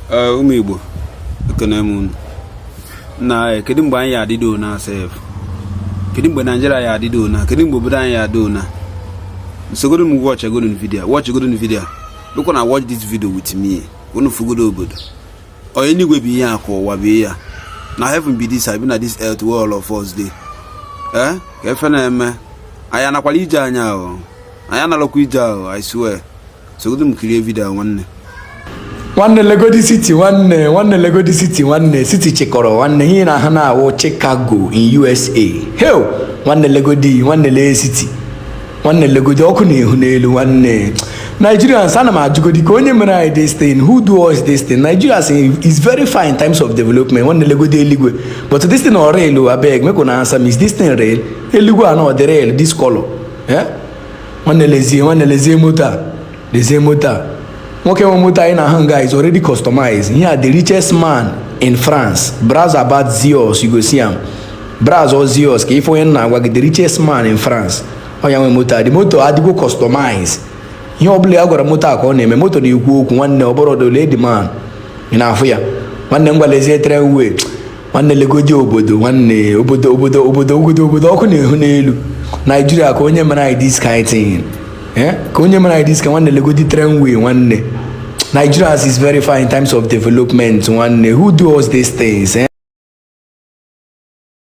ụmụ Igbo ekene m na kedu mgbe anyị adịdo na sef, kedu mgbe Nigeria ya adịdo na, kedu mgbe obodo anyị ya adịdo na. So go to watch a good video. Look when I watch this video with me. Gonna forget obodo. Or anyway be here ko wa be here. Now heaven be this, I been at this earth where all of us dey. Kefena eme. Aya na kwali ija anya o. Aya na lokwu ija o, I swear. So go to create video one Lagodi City, one Lagodi City, one city chekoro, one here na hana wo Chicago in USA. Hell, one Lagodi, one Lagodi City. One Lagodi okuni hunelu one Nigerians sana majugodi konye mena this thing. Who do us this thing? Nigeria is very fine in terms of development. One Lagodi eligwe. But this thing or real, I beg me gonna answer me. Is this thing real? Eligwe no the real this color. Yeah? One lazy motor. The same motor. Okay, one motor in a hangar is already customized. Here, the richest man in France. Browse about Zios, you go see him. Browse or Zios, if you know the richest man in France. Oh, yeah, motor. The motor had to go customize. You obli agora motor ko name motor ni ku one oboro do lady man. Ina afia. One ngwa leze train way. One Lagodi obodo, one obodo ko ne hu n'elu. Nigeria ko onye mana this kind thing. Konye mana this can one Lagodi trainway one Nigeria is very far in terms of development one who do us these things